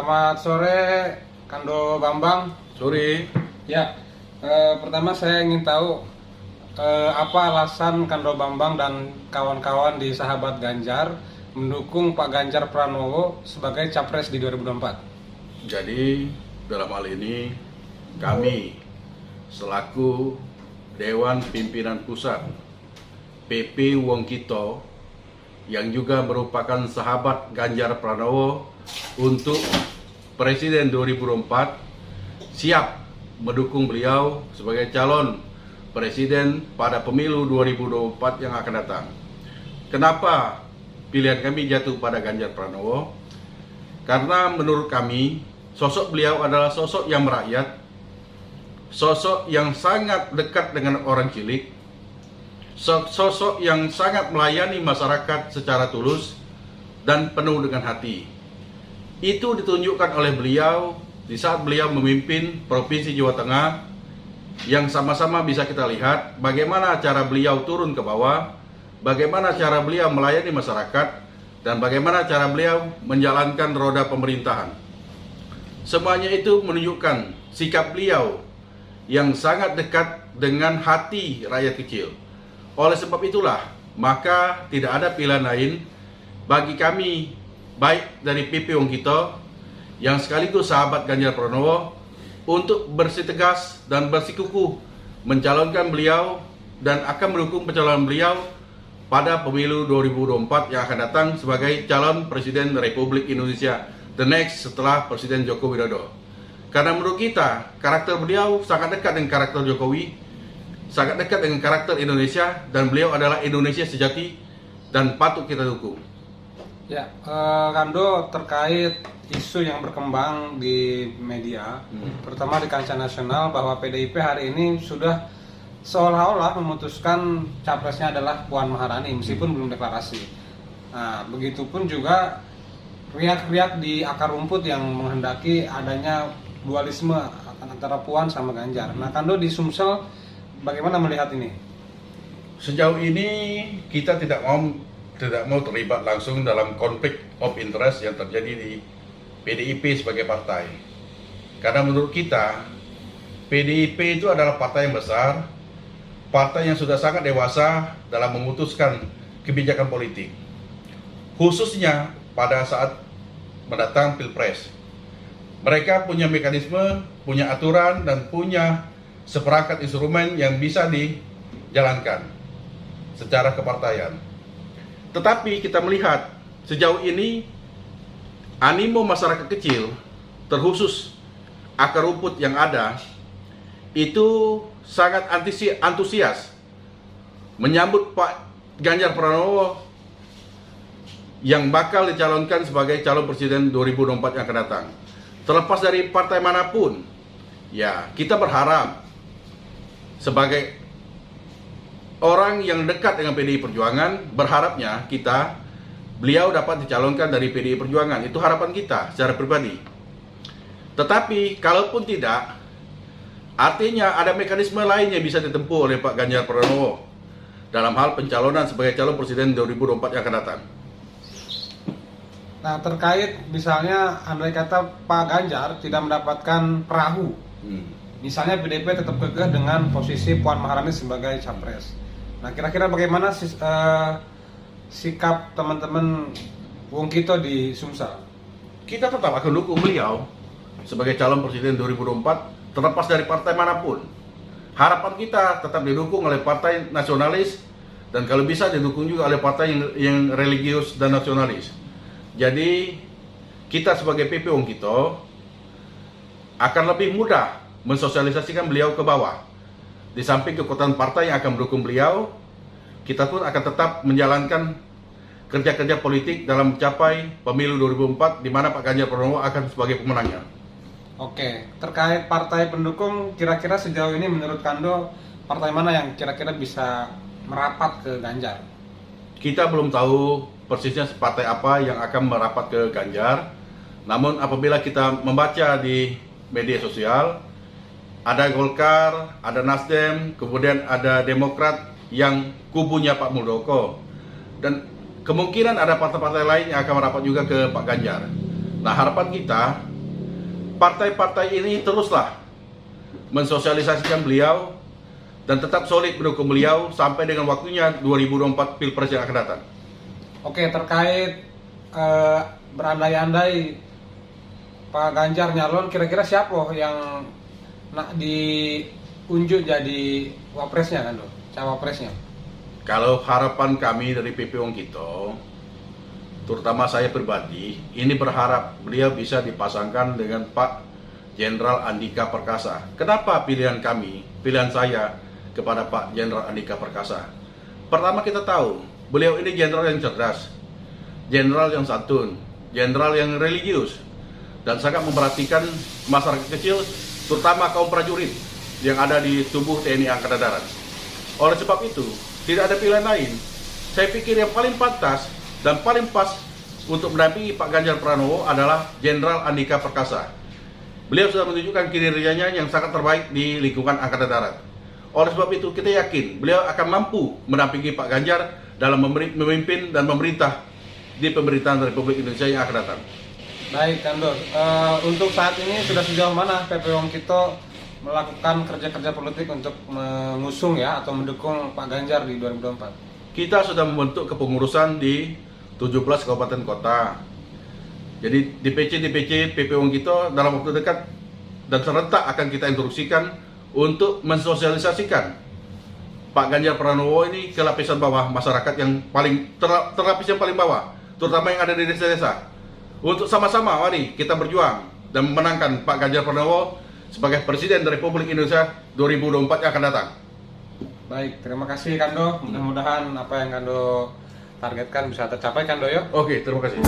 Selamat sore, Kando Bambang. Sore. Ya, pertama saya ingin tahu apa alasan Kando Bambang dan kawan-kawan di Sahabat Ganjar mendukung Pak Ganjar Pranowo sebagai capres di 2024. Jadi dalam hal ini kami selaku Dewan Pimpinan Pusat PP Wongkito yang juga merupakan sahabat Ganjar Pranowo untuk Presiden 2024 siap mendukung beliau sebagai calon Presiden pada pemilu 2024 yang akan datang. Kenapa pilihan kami jatuh pada Ganjar Pranowo? Karena menurut kami sosok beliau adalah sosok yang merakyat, sosok yang sangat dekat dengan orang cilik, sosok yang sangat melayani masyarakat secara tulus dan penuh dengan hati. Itu ditunjukkan oleh beliau di saat beliau memimpin Provinsi Jawa Tengah, yang sama-sama bisa kita lihat bagaimana cara beliau turun ke bawah, bagaimana cara beliau melayani masyarakat, dan bagaimana cara beliau menjalankan roda pemerintahan. Semuanya itu menunjukkan sikap beliau yang sangat dekat dengan hati rakyat kecil. Oleh sebab itulah, maka tidak ada pilihan lain bagi kami, baik dari PP Wongkito yang sekaligus sahabat Ganjar Pranowo, untuk bersitegas dan bersikukuh mencalonkan beliau dan akan mendukung pencalonan beliau pada pemilu 2024 yang akan datang sebagai calon Presiden Republik Indonesia the next setelah Presiden Joko Widodo. Karena menurut kita, karakter beliau sangat dekat dengan karakter Jokowi, sangat dekat dengan karakter Indonesia, dan beliau adalah Indonesia sejati dan patut kita dukung. Ya, Kando, terkait isu yang berkembang di media, terutama di kancah nasional, bahwa PDIP hari ini sudah seolah-olah memutuskan capresnya adalah Puan Maharani meskipun belum deklarasi. Nah, begitupun juga riak-riak di akar rumput yang menghendaki adanya dualisme antara Puan sama Ganjar. Nah, Kando di Sumsel bagaimana melihat ini? Sejauh ini kita tidak mau terlibat langsung dalam konflik of interest yang terjadi di PDIP sebagai partai. Karena menurut kita, PDIP itu adalah partai yang besar, partai yang sudah sangat dewasa dalam memutuskan kebijakan politik, khususnya pada saat mendatang Pilpres. Mereka punya mekanisme, punya aturan, dan punya seperangkat instrumen yang bisa dijalankan secara kepartaian. Tetapi kita melihat sejauh ini animo masyarakat kecil, terkhusus akar rumput yang ada, itu sangat antusias menyambut Pak Ganjar Pranowo yang bakal dicalonkan sebagai calon presiden 2024 yang akan datang. Terlepas dari partai manapun, ya kita berharap sebagai orang yang dekat dengan PDI Perjuangan, berharapnya beliau dapat dicalonkan dari PDI Perjuangan. Itu harapan kita secara pribadi. Tetapi kalaupun tidak, artinya ada mekanisme lain yang bisa ditempuh oleh Pak Ganjar Pranowo dalam hal pencalonan sebagai calon presiden 2024 yang akan datang. Nah, terkait misalnya andai kata Pak Ganjar tidak mendapatkan perahu, misalnya PDIP tetap kekeh dengan posisi Puan Maharani sebagai capres. Nah, kira-kira bagaimana sikap teman-teman Wongkito di Sumsel? Kita tetap akan dukung beliau sebagai calon presiden 2024 terlepas dari partai manapun. Harapan kita tetap didukung oleh partai nasionalis dan kalau bisa didukung juga oleh partai yang religius dan nasionalis. Jadi kita sebagai PP Wongkito akan lebih mudah mensosialisasikan beliau ke bawah. Di samping kekuatan partai yang akan mendukung beliau, kita pun akan tetap menjalankan kerja-kerja politik dalam mencapai pemilu 2024 di mana Pak Ganjar Pranowo akan sebagai pemenangnya. Oke, terkait partai pendukung, kira-kira sejauh ini menurut Kando, partai mana yang kira-kira bisa merapat ke Ganjar? Kita belum tahu persisnya partai apa yang akan merapat ke Ganjar. Namun apabila kita membaca di media sosial, ada Golkar, ada Nasdem, kemudian ada Demokrat yang kubunya Pak Muldoko, dan kemungkinan ada partai-partai lain yang akan merapat juga ke Pak Ganjar. Nah, harapan kita partai-partai ini teruslah mensosialisasikan beliau dan tetap solid mendukung beliau sampai dengan waktunya 2024 Pilpres yang akan datang. Oke, terkait berandai-andai Pak Ganjar nyalon, kira-kira siapa yang nak diunjuk jadi wapresnya kan, cawapresnya? Kalau harapan kami dari PP Wongkito, terutama saya pribadi, ini berharap beliau bisa dipasangkan dengan Pak Jenderal Andika Perkasa. Kenapa pilihan kami, pilihan saya kepada Pak Jenderal Andika Perkasa? Pertama, kita tahu beliau ini jenderal yang cerdas, jenderal yang santun, jenderal yang religius, dan sangat memperhatikan masyarakat kecil, terutama kaum prajurit yang ada di tubuh TNI Angkatan Darat. Oleh sebab itu, tidak ada pilihan lain. Saya pikir yang paling pantas dan paling pas untuk mendampingi Pak Ganjar Pranowo adalah Jenderal Andika Perkasa. Beliau sudah menunjukkan kinerjanya yang sangat terbaik di lingkungan Angkatan Darat. Oleh sebab itu, kita yakin beliau akan mampu mendampingi Pak Ganjar dalam memimpin dan memerintah di pemerintahan Republik Indonesia yang akan datang. Baik, Kando. Untuk saat ini sudah sejauh mana PP Wongkito melakukan kerja-kerja politik untuk mengusung ya atau mendukung Pak Ganjar di 2024? Kita sudah membentuk kepengurusan di 17 kabupaten kota. Jadi DPC PP Wongkito dalam waktu dekat dan serentak akan kita instruksikan untuk mensosialisasikan Pak Ganjar Pranowo ini ke lapisan bawah masyarakat yang paling terlapis yang paling bawah, terutama yang ada di desa-desa. Untuk sama-sama mari kita berjuang dan memenangkan Pak Ganjar Pranowo sebagai Presiden Republik Indonesia 2024 yang akan datang. Baik, terima kasih Kando. Mudah-mudahan apa yang Kando targetkan bisa tercapai Kando ya. Oke, terima kasih.